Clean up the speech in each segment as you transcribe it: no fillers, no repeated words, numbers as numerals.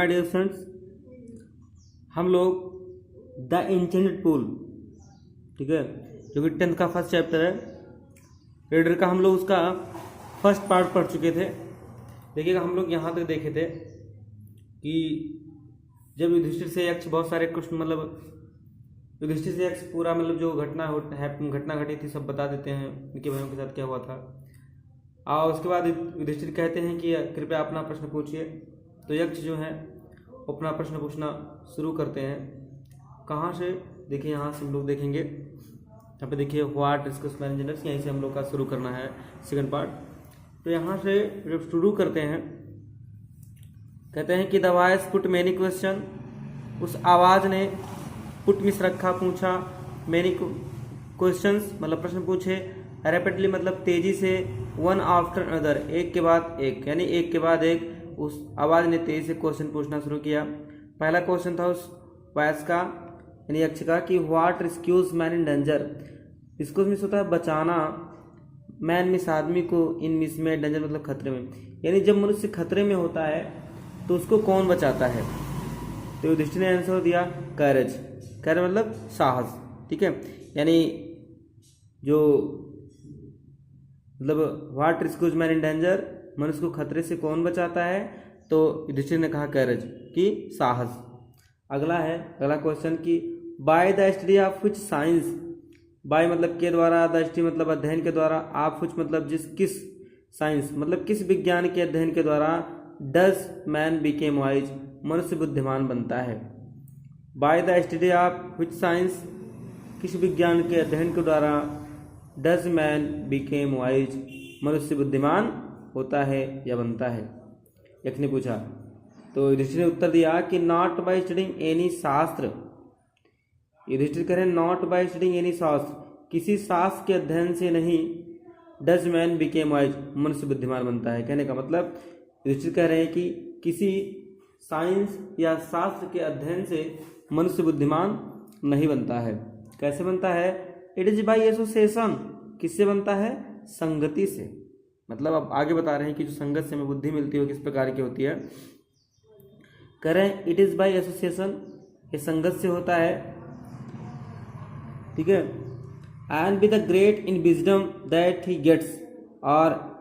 My dear friends, हम लोग the ancient pool, ठीक है, जो कि 10th का फर्स्ट चैप्टर है रीडर का, हम लोग उसका फर्स्ट पार्ट पढ़ चुके थे। देखिएगा, हम लोग यहाँ तक देखे थे कि जब युधिष्ठिर से यक्ष बहुत सारे क्वेश्चन, मतलब युधिष्ठिर से यक्ष पूरा मतलब जो घटना घटी थी सब बता देते हैं, इनके भाइयों के साथ क्या हुआ था। और उसके बाद युधिष्ठिर कहते हैं कि कृपया अपना प्रश्न पूछिए। तो यक्ष जो है अपना प्रश्न पूछना शुरू करते हैं। कहाँ से? देखिए, यहाँ से हम लोग देखेंगे, यहाँ पे देखिए व्हाट डिस्कस मैनेजर्स, यहीं से हम लोग का शुरू करना है सेकंड पार्ट। तो यहाँ से जब शुरू करते हैं, कहते हैं कि the voice put many question, उस आवाज़ ने पुट मिस रखा, पूछा, मेनी क्वेश्चंस मतलब प्रश्न पूछे, रैपिडली मतलब तेजी से, वन आफ्टर अनदर एक के बाद एक, यानी एक के बाद एक उस आवाज़ ने तेजी से क्वेश्चन पूछना शुरू किया। पहला क्वेश्चन था उस वॉइस का यानी यक्ष का कि what rescues man in danger. Rescues means होता है बचाना, मैन मीन्स आदमी को, इन मीन्स में, डेंजर मतलब खतरे में, यानी जब मनुष्य खतरे में होता है तो उसको कौन बचाता है। तो युधिष्ठिर ने आंसर दिया करेज। करेज मतलब साहस, ठीक है, यानी जो मतलब what rescues man in danger, मनुष्य को खतरे से कौन बचाता है। तो युधिष्ठिर ने कहा करेज कि साहस। अगला है, अगला क्वेश्चन कि by the study of which science, by मतलब के द्वारा, द स्टडी मतलब अध्ययन के द्वारा, ऑफ विच मतलब किस साइंस मतलब किस विज्ञान के अध्ययन के द्वारा, डज मैन बिकेम वाइज मनुष्य बुद्धिमान बनता है। Bye the study of which science, किस विज्ञान के अध्ययन के द्वारा, डज मैन बिकेम वाइज मनुष्य बुद्धिमान होता है या बनता है, यक्ष ने पूछा। तो युधिष्ठिर ने उत्तर दिया कि नॉट बाय स्टडिंग एनी शास्त्र। युधिष्ठिर कह रहे हैं नॉट बाय स्टडिंग एनी शास्त्र, किसी शास्त्र के अध्ययन से नहीं, डज मैन बिकेम वाइज मनुष्य बुद्धिमान बनता है। कहने का मतलब युधिष्ठिर कह रहे हैं कि किसी साइंस या शास्त्र के अध्ययन से मनुष्य बुद्धिमान नहीं बनता है। कैसे बनता है? इट इज बाय एसोसिएशन, किससे बनता है? संगति से। मतलब अब आगे बता रहे हैं कि जो संगत से हमें बुद्धि मिलती है किस प्रकार की होती है। कह रहे हैं इट इज बाय एसोसिएशन, ये संगत से होता है, ठीक है। And with the great in wisdom that he gets, और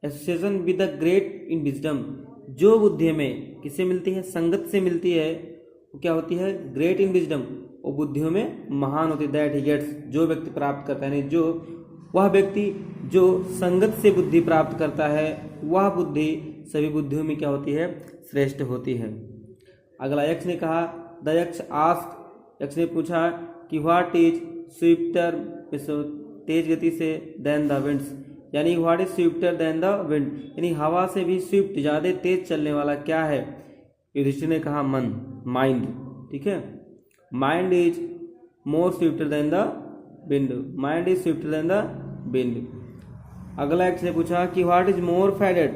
association with the great in wisdom, जो बुद्धि में किससे मिलती है? संगत से मिलती है। वो क्या होती है? ग्रेट इन विजडम, वो बुद्धियों में महान होती है। दैट ही गेट्स, जो व्यक्ति प्राप्त करता है, यानी जो वह व्यक्ति जो संगत से बुद्धि प्राप्त करता है, वह बुद्धि सभी बुद्धियों में क्या होती है? श्रेष्ठ होती है। अगला यक्ष ने कहा, द यक्ष आस्क, यक्ष ने पूछा कि व्हाट इज स्विफ्टर, तेज गति से, देन द विंड्स, यानी what is swifter than the wind, यानी हवा से भी स्विफ्ट ज्यादा तेज चलने वाला क्या है। युधिष्ठिर ने कहा मन, माइंड, ठीक है, mind is more swifter than the wind, mind is swifter than the wind. अगला यक्ष ने पूछा कि व्हाट इज मोर फेडेड,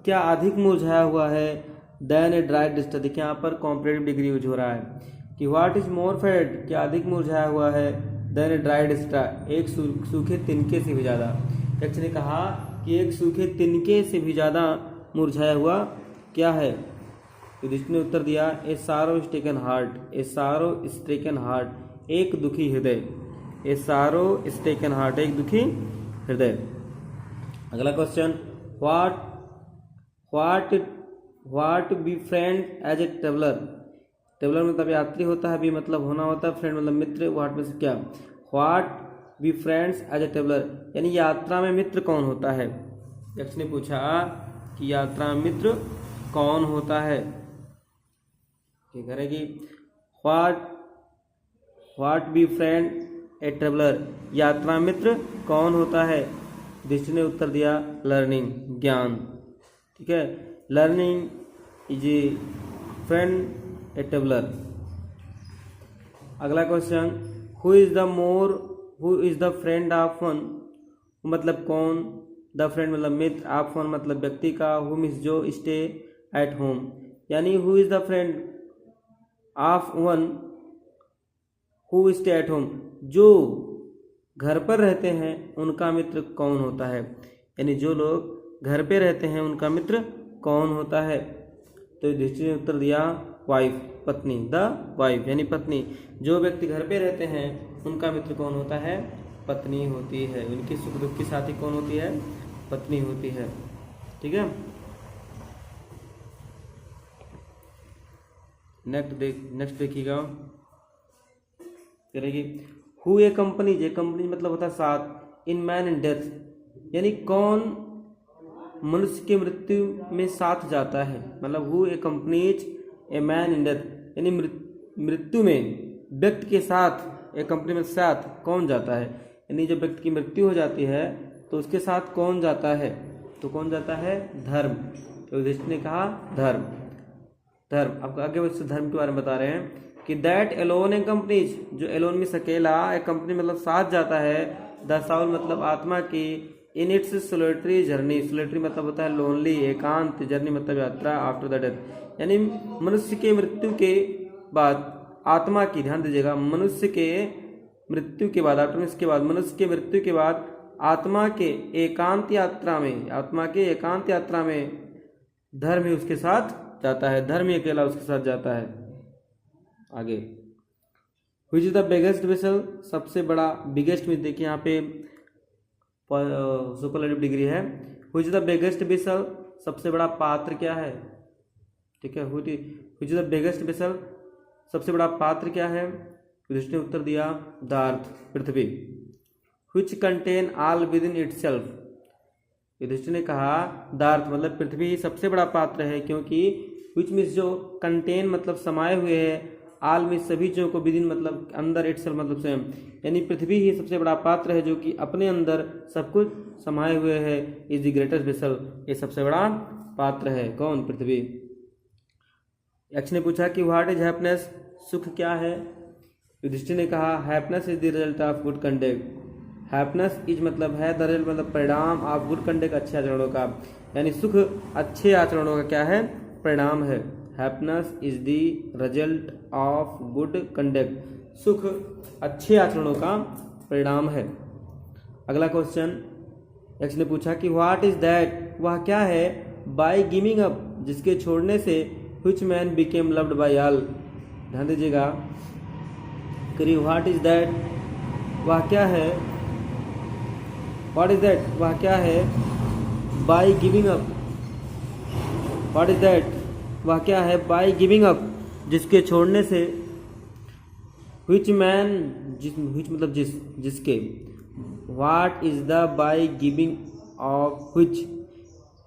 क्या अधिक मुरझाया हुआ है, देन ए ड्राई डिस्टर। देखिए यहाँ पर कॉम्परेटिव डिग्री यूज हो रहा है कि व्हाट इज मोर फेडेड, क्या अधिक मुरझाया हुआ है, देन ए ड्राई डिस्टर, एक सूखे तिनके से भी ज़्यादा। यक्ष ने कहा कि एक सूखे तिनके से भी ज़्यादा मुरझाया हुआ क्या है। युधिष्ठिर ने उत्तर दिया ए सारो स्टेकन हार्ट, ए सारो स्टेकन हार्ट, एक दुखी हृदय, ए सारो स्टेकन हार्ट, एक दुखी हृदय। अगला question, what be friend as a traveller, traveller मतलब यात्री होता है, बी मतलब होना होता है, फ्रेंड मतलब मित्र, व्हाट में से क्या। What be friends as a traveller, यानी यात्रा में मित्र कौन होता है। यक्ष ने पूछा कि यात्रा में मित्र कौन होता है। क्या करेगी? What be friend a traveller, यात्रा मित्र कौन होता है। युधिष्ठिर ने उत्तर दिया लर्निंग, ज्ञान, ठीक है, learning is a friend a traveller. अगला question, who is the friend of one, मतलब कौन, द फ्रेंड मतलब मित्र, ऑफ वन मतलब व्यक्ति का, हु मीन्स जो, स्टे एट होम, यानी who is the friend of one who stay at home, जो घर पर रहते हैं उनका मित्र कौन होता है, यानी जो लोग घर पे रहते हैं उनका मित्र कौन होता है। तो युधिष्ठिर ने उत्तर दिया वाइफ, पत्नी, द वाइफ यानी पत्नी। जो व्यक्ति घर पे रहते हैं उनका मित्र कौन होता है? पत्नी होती है। उनकी सुख दुख की साथी कौन होती है? पत्नी होती है। ठीक है, नेक्स्ट देखिएगा करेगी who A company, J company मतलब होता है साथ, इन मैन इन डेथ यानी कौन मनुष्य की मृत्यु में साथ जाता है, मतलब who A companies a man in death यानी मृत्यु में व्यक्ति के साथ, एक कंपनी में साथ कौन जाता है, यानी जब व्यक्ति की मृत्यु हो जाती है तो उसके साथ कौन जाता है? तो कौन जाता है? धर्म। तो युधिष्ठिर ने कहा धर्म। धर्म, आपको आगे उससे धर्म के बारे में बता रहे हैं कि दैट एलोन ए कंपनीज, जो एलोन में अकेला, एक कंपनी मतलब साथ जाता है, द साउल मतलब आत्मा की, in its solitary journey, solitary मतलब होता है लोनली, एकांत, जर्नी मतलब यात्रा, आफ्टर द डेथ यानी मनुष्य के मृत्यु के बाद आत्मा की, ध्यान दीजिएगा, मनुष्य के मृत्यु के बाद, आफ्टर इसके बाद, मनुष्य के मृत्यु के बाद आत्मा के एकांत यात्रा में, आत्मा के एकांत यात्रा में धर्म ही उसके साथ जाता है, धर्म ही अकेला उसके साथ जाता है। आगे which is the biggest vessel, सबसे बड़ा, बिगेस्ट में देखिए यहाँ पे सुपरलेटिव डिग्री है। Which is the biggest vessel, सबसे बड़ा पात्र क्या है? ठीक है, which is the biggest vessel, सबसे बड़ा पात्र क्या है? युधिष्ठिर ने उत्तर दिया द अर्थ, पृथ्वी। Which contain all with in itself, Yudhishthir ने कहा द अर्थ मतलब पृथ्वी ही सबसे बड़ा पात्र है, क्योंकि व्हिच मीन्स जो, कंटेन मतलब समाये हुए है, आल में सभी चीजों को, विदिन मतलब अंदर, इटसेल्फ मतलब स्वयं, यानी पृथ्वी ही सबसे बड़ा पात्र है जो कि अपने अंदर सब कुछ समाये हुए है। इज द ग्रेटेस्ट वेसल, ये सबसे बड़ा पात्र है। कौन? पृथ्वी। यक्ष ने पूछा कि व्हाट इज हैप्पीनेस, सुख क्या है? युधिष्ठिर ने कहा happiness is the result of good conduct. Happiness is मतलब है, द रिजल्ट मतलब परिणाम, ऑफ गुड कंडक्ट अच्छे आचरणों का, यानी सुख अच्छे आचरणों का क्या है? परिणाम है। Happiness is the result of good conduct, सुख अच्छे आचरणों का परिणाम है। अगला क्वेश्चन यक्ष ने पूछा कि व्हाट इज दैट, वह क्या है? बाय गिविंग अप, जिसके छोड़ने से, which man became loved by all. ध्यान दीजिएगा करिए, व्हाट इज दैट, वह क्या है? व्हाट इज दैट, वह क्या है? By giving up, what is that, वह क्या है? बाय गिविंग अप, जिसके छोड़ने से, व्हिच मैन, व्हिच मतलब जिसके, what is the by giving of which,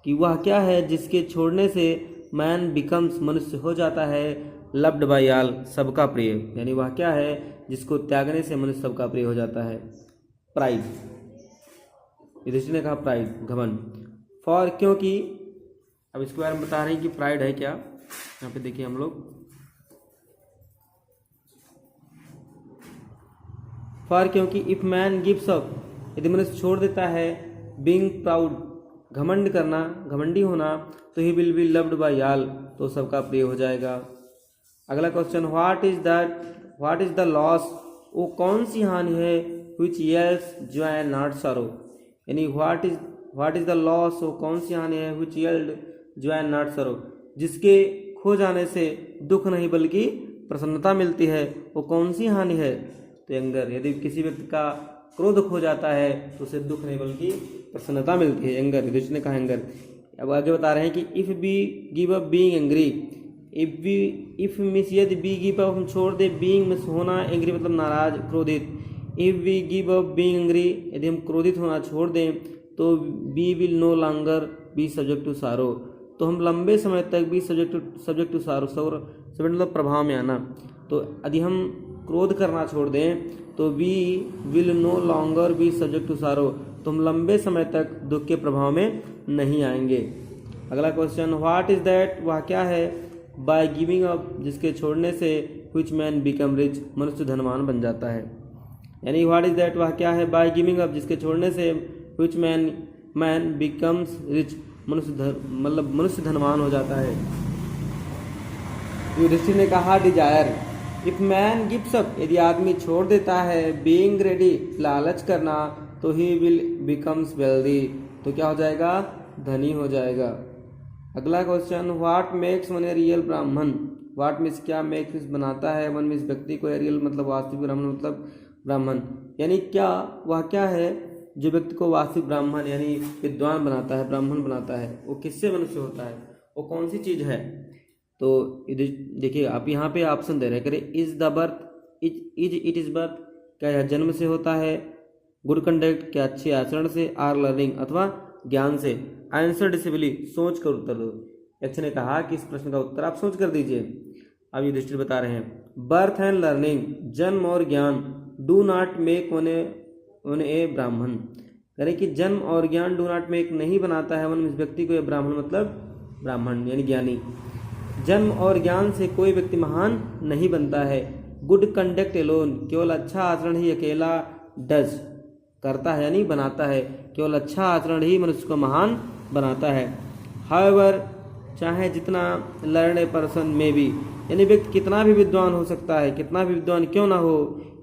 कि वह क्या है जिसके छोड़ने से मैन बिकम्स मनुष्य हो जाता है, लव्ड बाय ऑल सबका प्रिय, यानी वह क्या है जिसको त्यागने से मनुष्य सबका प्रिय हो जाता है? प्राइड। युधिष्ठिर ने कहा प्राइड, घमंड। फॉर, क्योंकि, अब इसके बारे में बता रहे हैं कि प्राइड है क्या। यहाँ पे देखिए हम लोग, फॉर क्योंकि, इफ मैन गिव्स अप, यदि मनुष्य छोड़ देता है, बीइंग प्राउड घमंड करना, घमंडी होना, तो he will be loved by all, तो सबका प्रिय हो जाएगा। अगला question, what is the loss, वो कौन सी हानि है, which yields Joy and not sorrow, यानी व्हाट इज द लॉस, वो कौन सी हानि है, which yield Joy and not sorrow, जिसके खो जाने से दुख नहीं बल्कि प्रसन्नता मिलती है, वो कौन सी हानि है? तो एंगर, यदि किसी व्यक्ति का क्रोध खो जाता है तो उसे दुख नहीं बल्कि प्रसन्नता मिलती है, एंगर। युधिष्ठिर ने कहा एंगर। अब आगे बता रहे हैं कि if be give up being angry, if means यदि बी गिव अप हम छोड़ दे, बीइंग मीन्स होना, एंग्री मतलब नाराज, क्रोधित। If we give up being angry, यदि हम क्रोधित होना छोड़ दें, तो we will no longer be subject to sorrow, तो हम लंबे समय तक भी सब्जेक्ट टू सारो, सब्जेक्ट मतलब प्रभाव में आना, तो यदि हम क्रोध करना छोड़ दें तो we will no longer be subject to sorrow, तो हम लंबे समय तक दुख के प्रभाव में नहीं आएंगे। अगला क्वेश्चन, व्हाट इज दैट, वह क्या है? बाय गिविंग अप, जिसके छोड़ने से, व्हिच मैन बिकम रिच, मनुष्य धनवान बन जाता है, यानी व्हाट इज दैट, वह क्या है? बाय गिविंग अप, जिसके छोड़ने से, व्हिच मैन बिकम्स रिच, मनुष्य धनवान हो जाता है। युधिष्ठिर ने कहा desire, if man gives up, यदि आदमी छोड़ देता है, बीइंग रेडी लालच करना, तो ही विल बिकम्स वेल्दी, तो क्या हो जाएगा? धनी हो जाएगा। अगला question, what makes one a real ब्राह्मण। व्हाट मीन्स क्या, मेक्स बनाता है, वन मीन्स व्यक्ति को, रियल मतलब वास्तविक, ब्राह्मण मतलब ब्राह्मण, यानी क्या वह क्या है जो व्यक्ति को वास्तविक ब्राह्मण यानी विद्वान बनाता है, ब्राह्मण बनाता है, वो किससे मनुष्य होता है, वो कौन सी चीज़ है। तो देखिए आप यहाँ पे ऑप्शन दे रहे करें, is the birth, is it is birth, क्या यह जन्म से होता है, गुड कंडक्ट क्या अच्छे आचरण से, आर लर्निंग अथवा ज्ञान से। आंसर डिसिबली, सोच कर उत्तर दो। यक्ष ने कहा कि इस प्रश्न का उत्तर आप सोच कर दीजिए। अब युधिष्ठिर बता रहे हैं, बर्थ एंड लर्निंग, जन्म और ज्ञान, डू नॉट मेक वन ए ब्राह्मण, यानी कि जन्म और ज्ञान डू नॉट मेक नहीं बनाता है वन व्यक्ति को, ब्राह्मण मतलब ब्राह्मण यानी ज्ञानी। जन्म और ज्ञान से कोई व्यक्ति महान नहीं बनता है। गुड कंडक्ट एलोन, केवल अच्छा आचरण ही अकेला डज करता है यानी बनाता है, केवल अच्छा आचरण ही मनुष्य को महान बनाता है। हाउएवर, चाहे जितना लर्न ए पर्सन में बी, यानी व्यक्ति कितना भी विद्वान हो सकता है, कितना भी विद्वान क्यों ना हो,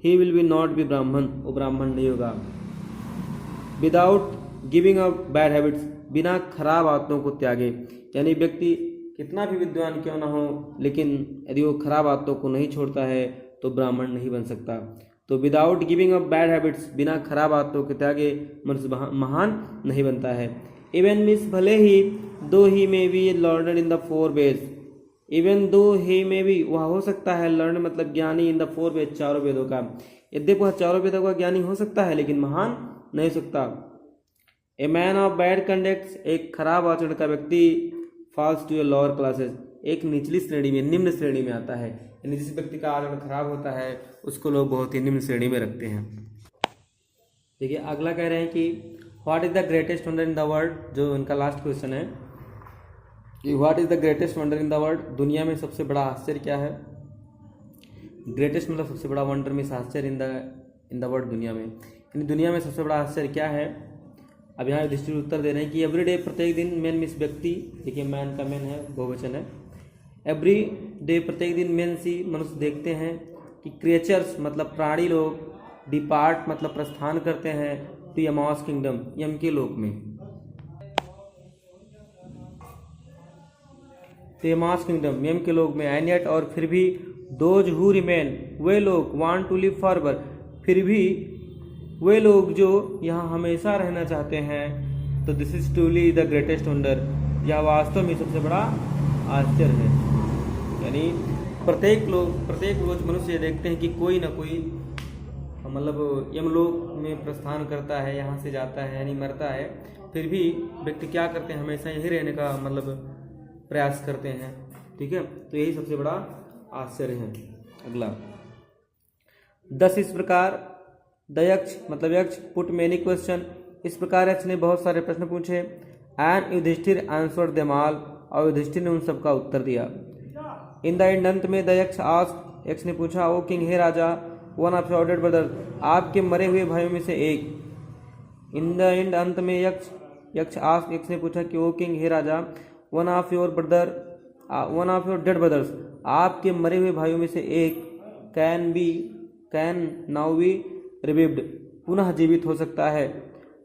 he will be not be ब्राह्मण, वो ब्राह्मण नहीं होगा। Without giving up bad habits, बिना खराब आदतों को त्यागे, यानी व्यक्ति कितना भी विद्वान क्यों ना हो लेकिन यदि वो खराब आदतों को नहीं छोड़ता है तो ब्राह्मण नहीं बन सकता। तो without giving up bad habits, बिना खराब आदतों के त्यागे मनुष्य महान नहीं बनता है। इवन मीन्स भले ही, दो ही में be learned in the four ways, even दो ही में भी, वह हो सकता है, लर्न मतलब ज्ञानी, इन द फोर वेद चारों वेदों का, यद्यपि वह चारों वेदों का ज्ञानी हो सकता है लेकिन महान नहीं हो सकता। A man of bad conduct, एक खराब आचरण का व्यक्ति, falls to a lower classes, एक निचली श्रेणी में, निम्न श्रेणी में आता है, यानी जिस व्यक्ति का आचरण खराब होता है उसको लोग बहुत ही निम्न श्रेणी में रखते हैं। देखिए अगला कह रहे हैं कि what is the greatest wonder in the world, जो उनका लास्ट क्वेश्चन है कि what is the greatest wonder in the world, दुनिया में सबसे बड़ा आश्चर्य क्या है। ग्रेटेस्ट मतलब सबसे बड़ा, वंडर में आश्चर्य, इन द वर्ल्ड दुनिया में, यानी दुनिया में सबसे बड़ा आश्चर्य क्या है। अब यहाँ युधिष्ठिर उत्तर दे रहे हैं कि एवरी डे, प्रत्येक दिन, मैन मीन्स व्यक्ति, देखिए मैन का मैन है, बहुवचन है, एवरी डे प्रत्येक दिन, मैन सी मनुष्य देखते हैं कि क्रिएचर्स मतलब प्राणी लोग, डिपार्ट मतलब प्रस्थान करते हैं, टू यमास किंगडम, यम के लोक में, यमास किंगडम यम के लोक में, एंड येट और फिर भी, दोज हु रिमेन वे लोग, वांट टू लिव फॉरवर फिर भी वे लोग जो यहाँ हमेशा रहना चाहते हैं, तो this is truly the greatest wonder, यह वास्तव में सबसे बड़ा आश्चर्य है। यानी प्रत्येक रोज मनुष्य देखते हैं कि कोई ना कोई मतलब यमलोक में प्रस्थान करता है, यहाँ से जाता है यानी मरता है, फिर भी व्यक्ति क्या करते हैं, हमेशा यहीं रहने का मतलब प्रयास करते हैं। ठीक है, तो यही सबसे बड़ा आश्चर्य है। अगला 10, इस प्रकार द यक्ष मतलब यक्ष पुट मेनी क्वेश्चन, इस प्रकार यक्ष ने बहुत सारे प्रश्न पूछे, and Yudhishthir answered them all, और युधिष्ठिर ने उन सबका उत्तर दिया। इन द एंड, अंत में द यक्ष आस्क्ड, यक्ष ने पूछा, ओ किंग हे राजा, one of your dead brother, आपके मरे हुए भाइयों में से एक। इन द एंड, अंत में यक्ष आस्क्ड, यक्ष ने पूछा कि ओ किंग हे राजा, one of your dead brothers, आपके मरे हुए भाइयों में से एक, कैन नाउ बी रिवाइव्ड, पुनः जीवित हो सकता है।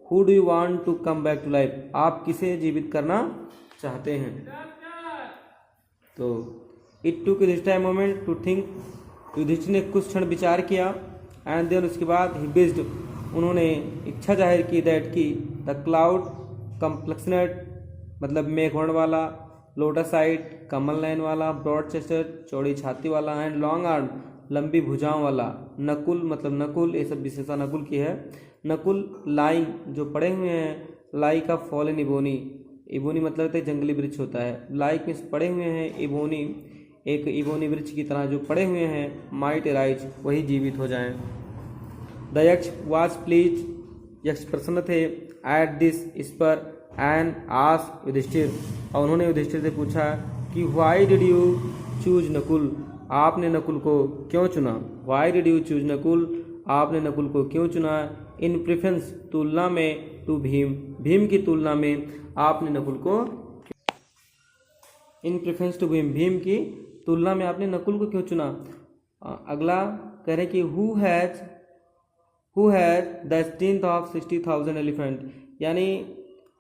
Who do you want to come back to life, आप किसे जीवित करना चाहते हैं। तो it took Yudhishthir moment to think, Yudhishthir ने कुछ क्षण विचार किया, एंड देन उसके बाद ही विज्ड, उन्होंने इच्छा जाहिर की, दैट की द क्लाउड कम्प्लेक्सनेट मतलब मेघवर्ण वाला, लोटस आइट कमल नयन वाला, ब्रॉड चेस्टेड चौड़ी छाती वाला, एंड लॉन्ग आर्म लंबी भुजाओं वाला, नकुल मतलब नकुल, ये सब विशेषता नकुल की है, नकुल लाई जो पड़े हुए हैं, लाई का फॉलन इबोनी, इबोनी मतलब जंगली वृक्ष होता है, लाई के पड़े हुए हैं, इबोनी एक इबोनी वृक्ष की तरह जो पड़े हुए हैं, माइट राइज वही जीवित हो जाएं। द यक्ष वाज प्लीज, यक्ष प्रसन्न थे, एट दिस इस पर, एंड आस्क्ड युधिष्ठिर, और उन्होंने युधिष्ठिर से पूछा कि why did you choose Nakul, आपने नकुल को क्यों चुना। Why did you choose Nakul, आपने नकुल को क्यों चुना। इन प्रेफरेंस तुलना में, टू भीम, भीम की तुलना में आपने नकुल को, इन प्रेफरेंस टू भीम, भीम की तुलना में आपने नकुल को क्यों चुना। अगला कह रहे कि who has the strength of 60,000 elephant, यानी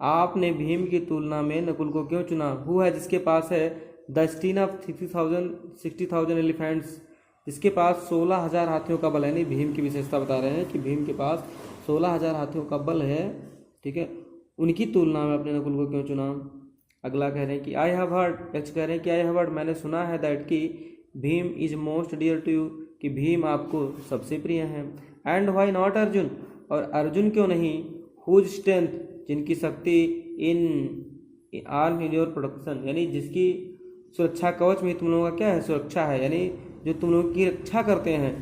आपने भीम की तुलना में नकुल को क्यों चुना? हु है जिसके पास है द स्टीन ऑफ 60,000 एलिफेंट्स, जिसके पास 16,000 हाथियों का बल है। नहीं, भीम की विशेषता बता रहे हैं कि भीम के पास 16,000 हाथियों का बल है, ठीक है, उनकी तुलना में अपने नकुल को क्यों चुना? अगला कह रहे हैं कि आई हैव हर्ड, यक्ष कह रहे हैं कि आई हैव हर्ड, मैंने सुना है, दैट कि Bhim is most dear to you, कि भीम आपको सबसे प्रिय है। एंड व्हाई नॉट अर्जुन, और अर्जुन क्यों नहीं? हुज स्ट्रेंथ, जिनकी शक्ति इन आर्म इन योर प्रोटेक्शन, यानी जिसकी सुरक्षा कवच में तुम लोगों का क्या है? सुरक्षा है, यानी जो तुम लोगों की रक्षा करते हैं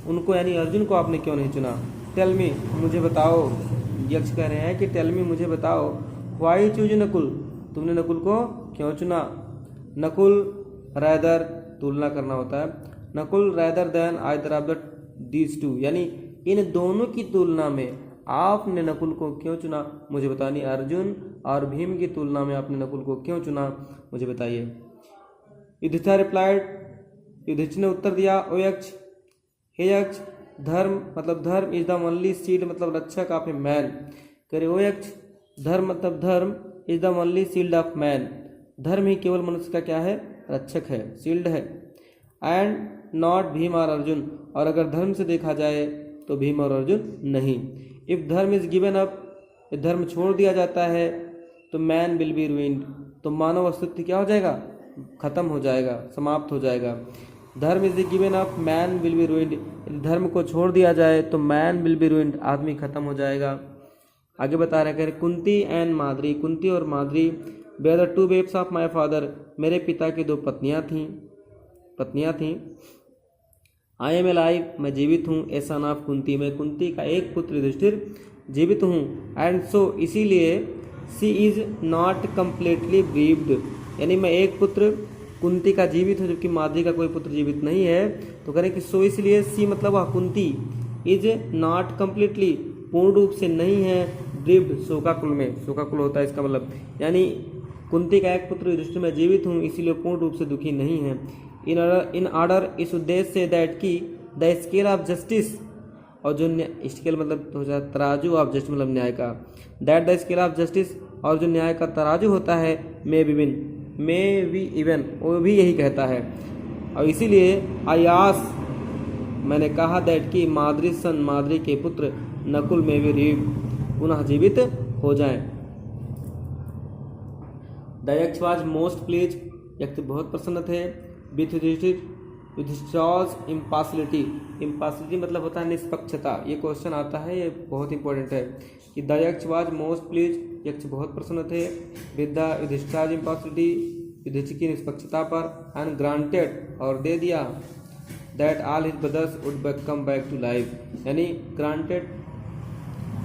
उनको, यानी अर्जुन को आपने क्यों नहीं चुना? टेल मी, मुझे बताओ, यक्ष कह रहे हैं कि टेल मी, मुझे बताओ, व्हाई चूज नकुल, तुमने नकुल को क्यों चुना? नकुल रैदर, तुलना करना होता है, Nakul rather than either of these two, यानी इन दोनों की तुलना में आपने नकुल को क्यों चुना? मुझे बतानी। अर्जुन और भीम की तुलना में आपने नकुल को क्यों चुना? मुझे बताइए। युधिष्ठिर रिप्लाइड, युधिष्ठिर ने उत्तर दिया, ओ यक्ष, हे यक्ष, धर्म मतलब धर्म इज द ओनली शील्ड, मतलब रक्षक ऑफ ए मैन। करे ओ यक्ष, धर्म मतलब धर्म is the only shield of man, धर्म ही केवल मनुष्य का क्या है? रक्षक है, शील्ड है। एंड नॉट भीम और अर्जुन, और अगर धर्म से देखा जाए तो भीम और अर्जुन नहीं। इफ धर्म इज गिवन अप, धर्म छोड़ दिया जाता है तो मैन विल बी रूइंड, तो मानव अस्तित्व क्या हो जाएगा? खत्म हो जाएगा, समाप्त हो जाएगा। धर्म is given up, man will be ruined, धर्म को छोड़ दिया जाए तो मैन विल बी रूइंड, आदमी खत्म हो जाएगा। आगे बता रहे हैं, कुंती एंड माद्री, कुंती और Madri were the two wives of my father, मेरे पिता की दो पत्नियां थीं। आई एम एलाइव, मैं जीवित हूँ। ए सन ऑफ कुंती, मैं कुंती का एक पुत्र युधिष्ठिर जीवित हूँ। एंड सो, इसीलिए सी इज नॉट कम्प्लीटली ब्रीव्ड, यानी मैं एक पुत्र कुंती का जीवित हूँ जबकि माद्री का कोई पुत्र जीवित नहीं है। तो करें कि सो, इसलिए सी मतलब वह कुंती इज नॉट कम्प्लीटली, पूर्ण रूप से नहीं है, ब्रीव्ड शोकाकुल में, शोकाकुल होता है इसका मतलब, यानी कुंती का एक पुत्र युधिष्ठिर में जीवित हूँ इसलिए पूर्ण रूप से दुखी नहीं है। इन ऑर्डर, इस उद्देश्य से, दैट की द स्केल ऑफ जस्टिस, और जो स्केल मतलब हो जाता तराजू ऑफ जस्टिस मतलब न्याय का, that the scale of justice, और जो न्याय का तराजू होता है, मे बी इवन, वो भी यही कहता है। और इसीलिए आयास, मैंने कहा, दैट की माद्री सन, माद्री के पुत्र नकुल में भी रीव, पुनः जीवित हो जाएं। द यक्ष वाज मोस्ट प्लीज, यक्ष बहुत प्रसन्न थे। विथ युधिष्ठिर's इम्पार्शियलिटी, इम्पार्शियलिटी मतलब होता है निष्पक्षता। ये क्वेश्चन आता है, ये बहुत इंपॉर्टेंट है कि द यक्ष वाज मोस्ट प्लीज, यक्ष बहुत प्रसन्न थे। With the Yudhishthir's impartiality, Yudhishthir की निष्पक्षता पर। एंड ग्रांटेड, और दे दिया, that all his brothers would come back to life, यानी granted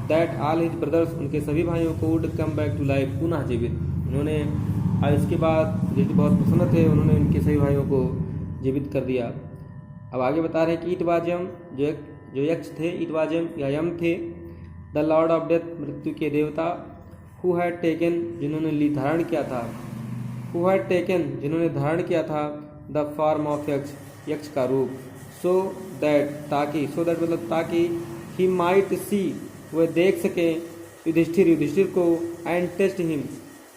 that all his brothers, उनके सभी भाइयों को would come back to life, पुनः जीवित। उन्होंने, और इसके बाद युधिष्ठिर बहुत प्रसन्न थे, उन्होंने उनके सभी भाइयों को जीवित कर दिया। अब आगे बता रहे हैं कि इटवाजम, जो यक्ष थे, इटवाजम या यम थे, द लॉर्ड ऑफ डेथ, मृत्यु के देवता, हु हैड टेकन, जिन्होंने धारण किया था, हु हैड टेकन, जिन्होंने धारण किया था, द फॉर्म ऑफ यक्ष, यक्ष का रूप, सो दैट, ताकि, सो दैट मतलब ताकि, ही माइट सी, वह देख सके युधिष्ठिर को, एंड टेस्ट हिम,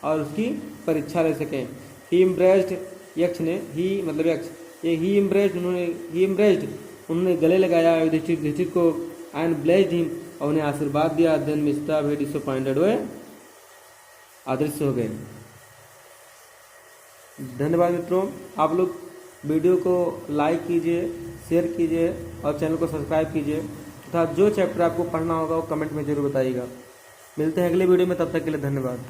और उसकी परीक्षा ले सकें। ही इम्ब्रेस्ड, यक्ष ने, ही मतलब यक्ष, ये ही इम्ब्रेस्ड, उन्होंने गले लगाया युधिष्ठिर को, एंड ब्लेस्ड हिम, और उन्हें आशीर्वाद दिया। देन मिस्टर वे डिसअपॉइंटेड, हुए अदृश्य हो गए। धन्यवाद मित्रों, आप लोग वीडियो को लाइक कीजिए, शेयर कीजिए और चैनल को सब्सक्राइब कीजिए तथा जो चैप्टर आपको पढ़ना होगा वो कमेंट में जरूर बताइएगा। मिलते हैं अगले वीडियो में, तब तक के लिए धन्यवाद।